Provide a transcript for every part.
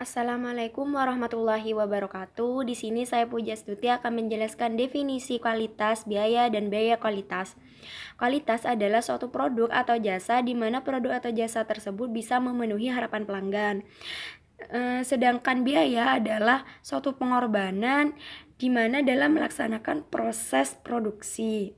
Assalamualaikum warahmatullahi wabarakatuh. Di sini saya Pujastuti akan menjelaskan definisi kualitas, biaya, dan biaya kualitas. Kualitas adalah suatu produk atau jasa di mana produk atau jasa tersebut bisa memenuhi harapan pelanggan. Sedangkan biaya adalah suatu pengorbanan di mana dalam melaksanakan proses produksi.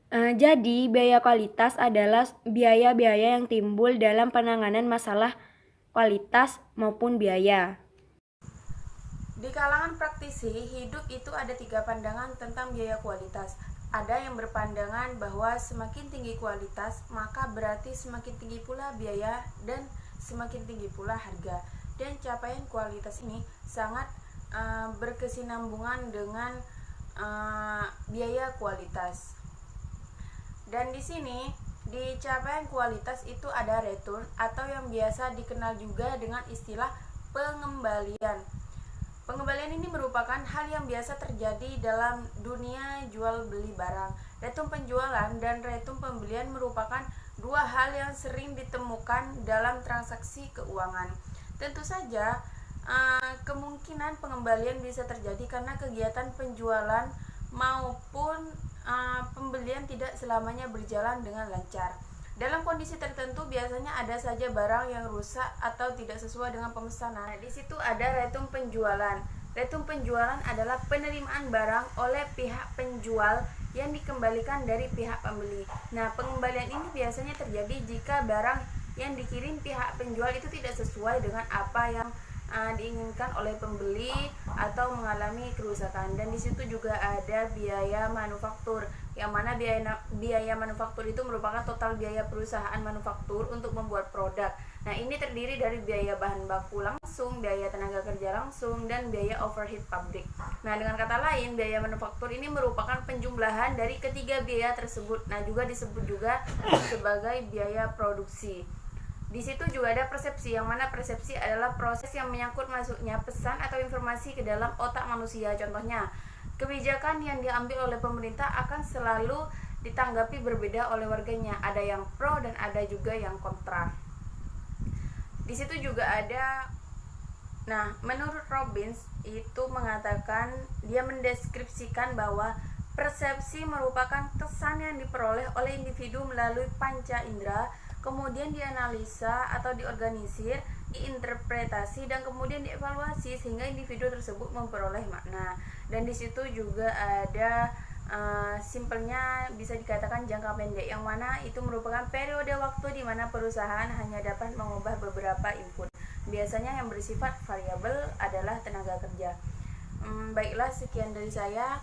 Jadi, biaya kualitas adalah biaya-biaya yang timbul dalam penanganan masalah kualitas maupun biaya. Di kalangan praktisi, hidup itu ada 3 pandangan tentang biaya kualitas. Ada yang berpandangan bahwa semakin tinggi kualitas, maka berarti semakin tinggi pula biaya dan semakin tinggi pula harga. Dan capaian kualitas ini sangat berkesinambungan dengan biaya kualitas. Dan di sini di capaian kualitas itu ada return atau yang biasa dikenal juga dengan istilah pengembalian. Pengembalian ini merupakan hal yang biasa terjadi dalam dunia jual beli barang. Return penjualan dan return pembelian merupakan dua hal yang sering ditemukan dalam transaksi keuangan. Tentu saja kemungkinan pengembalian bisa terjadi karena kegiatan penjualan maupun pembelian tidak selamanya berjalan dengan lancar. Dalam kondisi tertentu biasanya ada saja barang yang rusak atau tidak sesuai dengan pemesanan. Di situ ada return penjualan. Return penjualan adalah penerimaan barang oleh pihak penjual yang dikembalikan dari pihak pembeli. Nah, pengembalian ini biasanya terjadi jika barang yang dikirim pihak penjual itu tidak sesuai dengan apa yang diinginkan oleh pembeli atau mengalami kerusakan. Dan di situ juga ada biaya manufaktur, yang mana biaya manufaktur itu merupakan total biaya perusahaan manufaktur untuk membuat produk. Nah, ini terdiri dari biaya bahan baku langsung, biaya tenaga kerja langsung, dan biaya overhead pabrik. Nah, dengan kata lain, biaya manufaktur ini merupakan penjumlahan dari ketiga biaya tersebut. Nah, juga disebut juga sebagai biaya produksi. Di situ juga ada persepsi, yang mana persepsi adalah proses yang menyangkut masuknya pesan atau informasi ke dalam otak manusia. Contohnya, kebijakan yang diambil oleh pemerintah akan selalu ditanggapi berbeda oleh warganya. Ada yang pro dan ada juga yang kontra. Di situ juga ada, nah, menurut Robbins itu mengatakan, dia mendeskripsikan bahwa persepsi merupakan kesan yang diperoleh oleh individu melalui panca indera, kemudian dianalisa atau diorganisir, diinterpretasi, dan kemudian dievaluasi sehingga individu tersebut memperoleh makna. Dan di situ juga ada simpelnya bisa dikatakan jangka pendek, yang mana itu merupakan periode waktu di mana perusahaan hanya dapat mengubah beberapa input. Biasanya yang bersifat variabel adalah tenaga kerja. Baiklah, sekian dari saya.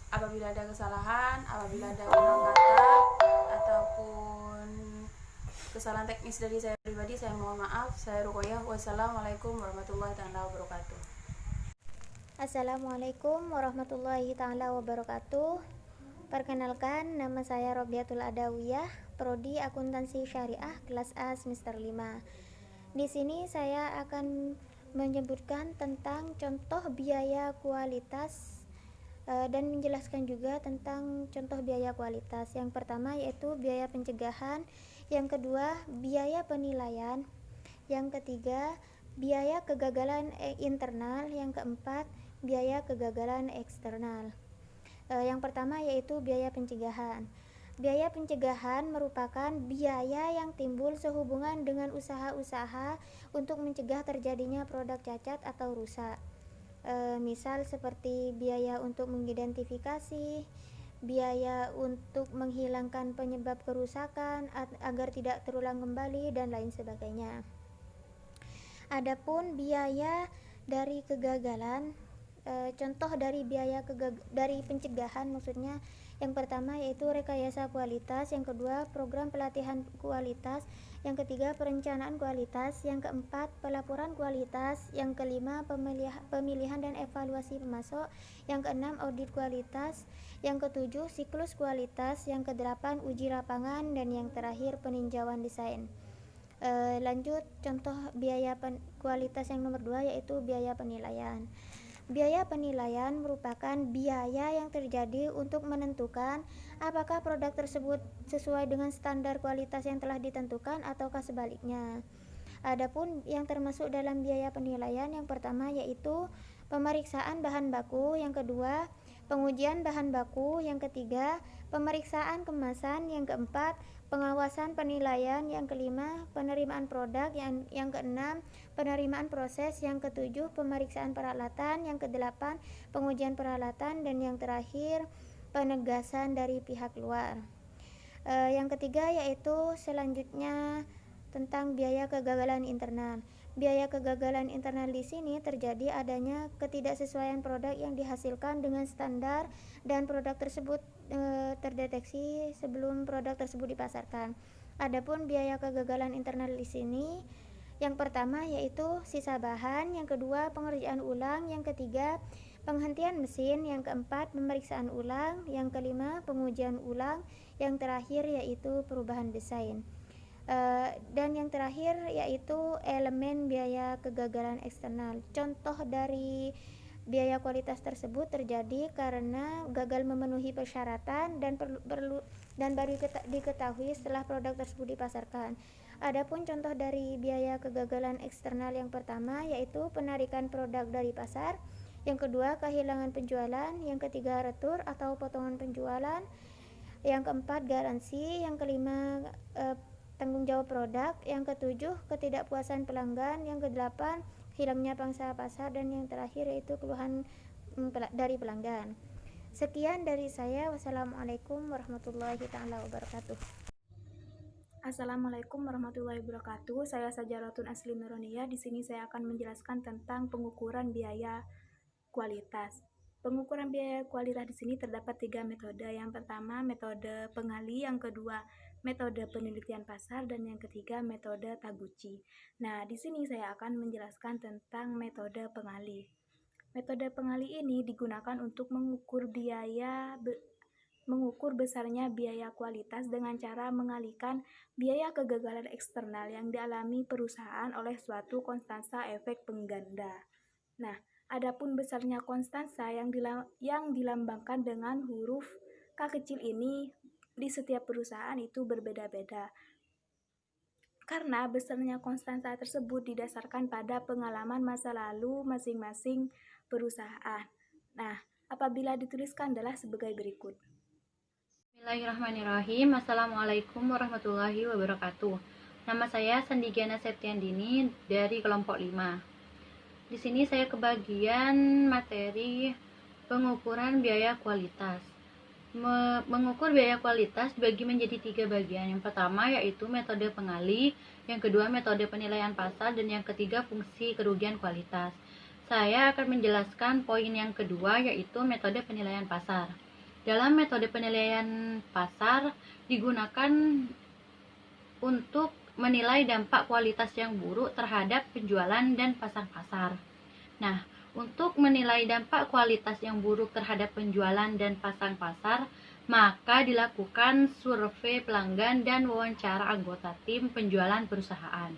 Apabila ada kesalahan, apabila ada ulang kata ataupun kesalahan teknis dari saya pribadi, saya mohon maaf. Saya Rukoyah. Wassalamualaikum warahmatullahi wabarakatuh. Assalamualaikum warahmatullahi taala wabarakatuh. Perkenalkan, nama saya Robiatul Adawiyah, prodi Akuntansi Syariah kelas A semester 5. Di sini saya akan menyebutkan tentang contoh biaya kualitas dan menjelaskan juga tentang contoh biaya kualitas. Yang pertama yaitu biaya pencegahan, yang kedua biaya penilaian, yang ketiga biaya kegagalan internal, yang keempat biaya kegagalan eksternal. Yang pertama yaitu biaya pencegahan. Biaya pencegahan merupakan biaya yang timbul sehubungan dengan usaha-usaha untuk mencegah terjadinya produk cacat atau rusak. Misal seperti biaya untuk mengidentifikasi, biaya untuk menghilangkan penyebab kerusakan agar tidak terulang kembali, dan lain sebagainya. Adapun biaya dari kegagalan, contoh dari biaya dari pencegahan maksudnya, yang pertama yaitu rekayasa kualitas, yang kedua program pelatihan kualitas, yang ketiga perencanaan kualitas, yang keempat pelaporan kualitas, yang kelima pemilihan dan evaluasi pemasok, yang keenam audit kualitas, yang ketujuh siklus kualitas, yang kedelapan uji lapangan, dan yang terakhir peninjauan desain. Lanjut, contoh biaya kualitas yang nomor 2 yaitu biaya penilaian. Biaya penilaian merupakan biaya yang terjadi untuk menentukan apakah produk tersebut sesuai dengan standar kualitas yang telah ditentukan ataukah sebaliknya. Adapun yang termasuk dalam biaya penilaian yang pertama yaitu pemeriksaan bahan baku, yang kedua pengujian bahan baku, yang ketiga pemeriksaan kemasan, yang keempat pengawasan penilaian, yang kelima penerimaan produk, yang keenam penerimaan proses, yang ketujuh pemeriksaan peralatan, yang kedelapan pengujian peralatan, dan yang terakhir penegasan dari pihak luar. Yang ketiga yaitu selanjutnya tentang biaya kegagalan internal. Biaya kegagalan internal di sini terjadi adanya ketidaksesuaian produk yang dihasilkan dengan standar dan produk tersebut terdeteksi sebelum produk tersebut dipasarkan. Adapun biaya kegagalan internal di sini yang pertama yaitu sisa bahan, yang kedua pengerjaan ulang, yang ketiga penghentian mesin, yang keempat pemeriksaan ulang, yang kelima pengujian ulang, yang terakhir yaitu perubahan desain. Dan yang terakhir yaitu elemen biaya kegagalan eksternal. Contoh dari biaya kualitas tersebut terjadi karena gagal memenuhi persyaratan dan baru diketahui setelah produk tersebut dipasarkan. Adapun contoh dari biaya kegagalan eksternal yang pertama yaitu penarikan produk dari pasar, yang kedua kehilangan penjualan, yang ketiga retur atau potongan penjualan, yang keempat garansi, yang kelima tanggung jawab produk, yang ketujuh ketidakpuasan pelanggan, yang kedelapan hilangnya pangsa pasar, dan yang terakhir yaitu keluhan dari pelanggan. Sekian dari saya. Wassalamualaikum warahmatullahi taala wabarakatuh. Assalamualaikum warahmatullahi wabarakatuh. Saya Sajaratun Asli Nuroniyah. Di sini saya akan menjelaskan tentang pengukuran biaya kualitas. Pengukuran biaya kualitas di sini terdapat 3 metode. Yang pertama metode pengali, yang kedua metode penelitian pasar, dan yang ketiga metode Taguchi. Nah, di sini saya akan menjelaskan tentang metode pengali. Metode pengali ini digunakan untuk mengukur besarnya biaya kualitas dengan cara mengalihkan biaya kegagalan eksternal yang dialami perusahaan oleh suatu konstansa efek pengganda. Nah, adapun besarnya konstansa yang dilambangkan dengan huruf K kecil ini di setiap perusahaan itu berbeda-beda. Karena besarnya konstansa tersebut didasarkan pada pengalaman masa lalu masing-masing perusahaan. Nah, apabila dituliskan adalah sebagai berikut. Bismillahirrahmanirrahim. Assalamualaikum warahmatullahi wabarakatuh. Nama saya Sandigiana Septiandini dari kelompok 5. Di sini saya kebagian materi pengukuran biaya kualitas. Mengukur biaya kualitas dibagi menjadi 3 bagian. Yang pertama yaitu metode pengali, yang kedua metode penilaian pasar, dan yang ketiga fungsi kerugian kualitas. Saya akan menjelaskan poin yang kedua yaitu metode penilaian pasar. Dalam metode penilaian pasar digunakan untuk menilai dampak kualitas yang buruk terhadap penjualan dan pasang pasar. Nah, untuk menilai dampak kualitas yang buruk terhadap penjualan dan pasang pasar, maka dilakukan survei pelanggan dan wawancara anggota tim penjualan perusahaan.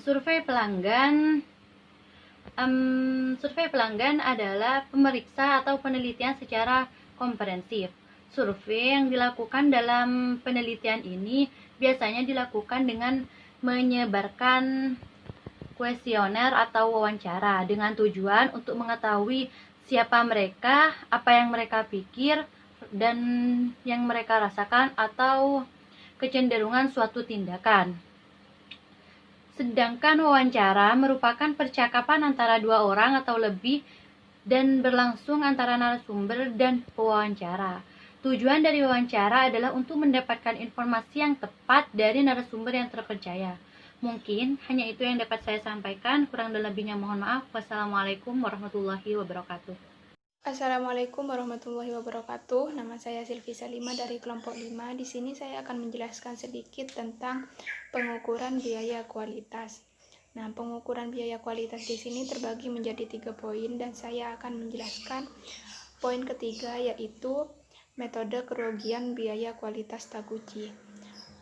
Survei pelanggan adalah pemeriksa atau penelitian secara komprehensif. Survei yang dilakukan dalam penelitian ini biasanya dilakukan dengan menyebarkan kuesioner atau wawancara dengan tujuan untuk mengetahui siapa mereka, apa yang mereka pikir, dan yang mereka rasakan atau kecenderungan suatu tindakan. Sedangkan wawancara merupakan percakapan antara 2 orang atau lebih dan berlangsung antara narasumber dan pewawancara. Tujuan dari wawancara adalah untuk mendapatkan informasi yang tepat dari narasumber yang terpercaya. Mungkin hanya itu yang dapat saya sampaikan, kurang dan lebihnya mohon maaf. Wassalamualaikum warahmatullahi wabarakatuh. Assalamualaikum warahmatullahi wabarakatuh. Nama saya Silvi Salima dari kelompok 5. Di sini saya akan menjelaskan sedikit tentang pengukuran biaya kualitas. Nah, pengukuran biaya kualitas di sini terbagi menjadi 3 poin dan saya akan menjelaskan poin ketiga yaitu metode kerugian biaya kualitas Taguchi.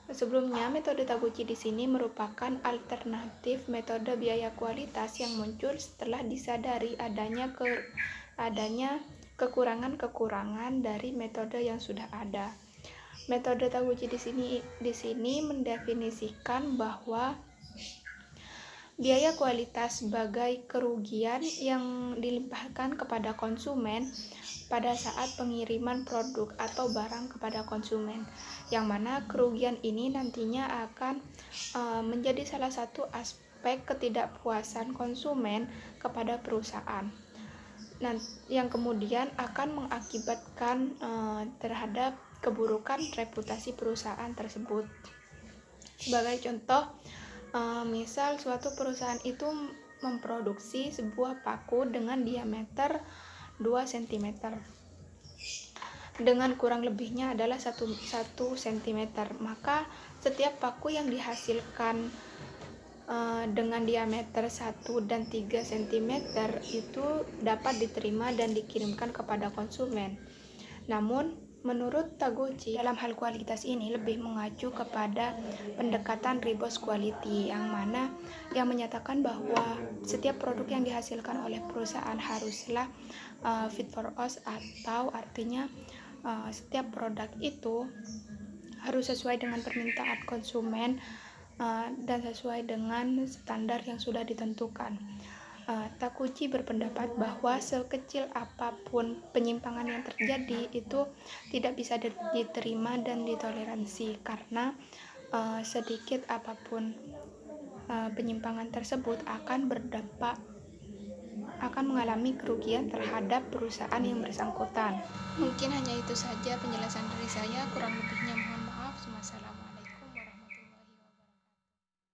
Sebelumnya, metode Taguchi di sini merupakan alternatif metode biaya kualitas yang muncul setelah disadari adanya kekurangan-kekurangan dari metode yang sudah ada. Metode Taguchi di sini mendefinisikan bahwa Biaya kualitas sebagai kerugian yang dilimpahkan kepada konsumen pada saat pengiriman produk atau barang kepada konsumen, yang mana kerugian ini nantinya akan menjadi salah satu aspek ketidakpuasan konsumen kepada perusahaan. Nah, yang kemudian akan mengakibatkan terhadap keburukan reputasi perusahaan tersebut. Sebagai contoh, misal suatu perusahaan itu memproduksi sebuah paku dengan diameter 2 cm dengan kurang lebihnya adalah 1 cm, maka setiap paku yang dihasilkan dengan diameter 1 dan 3 cm itu dapat diterima dan dikirimkan kepada konsumen. Namun menurut Taguchi, dalam hal kualitas ini lebih mengacu kepada pendekatan reverse quality, yang mana yang menyatakan bahwa setiap produk yang dihasilkan oleh perusahaan haruslah fit for use, atau artinya setiap produk itu harus sesuai dengan permintaan konsumen dan sesuai dengan standar yang sudah ditentukan. Taguchi berpendapat bahwa sekecil apapun penyimpangan yang terjadi itu tidak bisa diterima dan ditoleransi, karena sedikit apapun penyimpangan tersebut akan mengalami kerugian terhadap perusahaan yang bersangkutan. Mungkin hanya itu saja penjelasan dari saya, kurang lebihnya mohon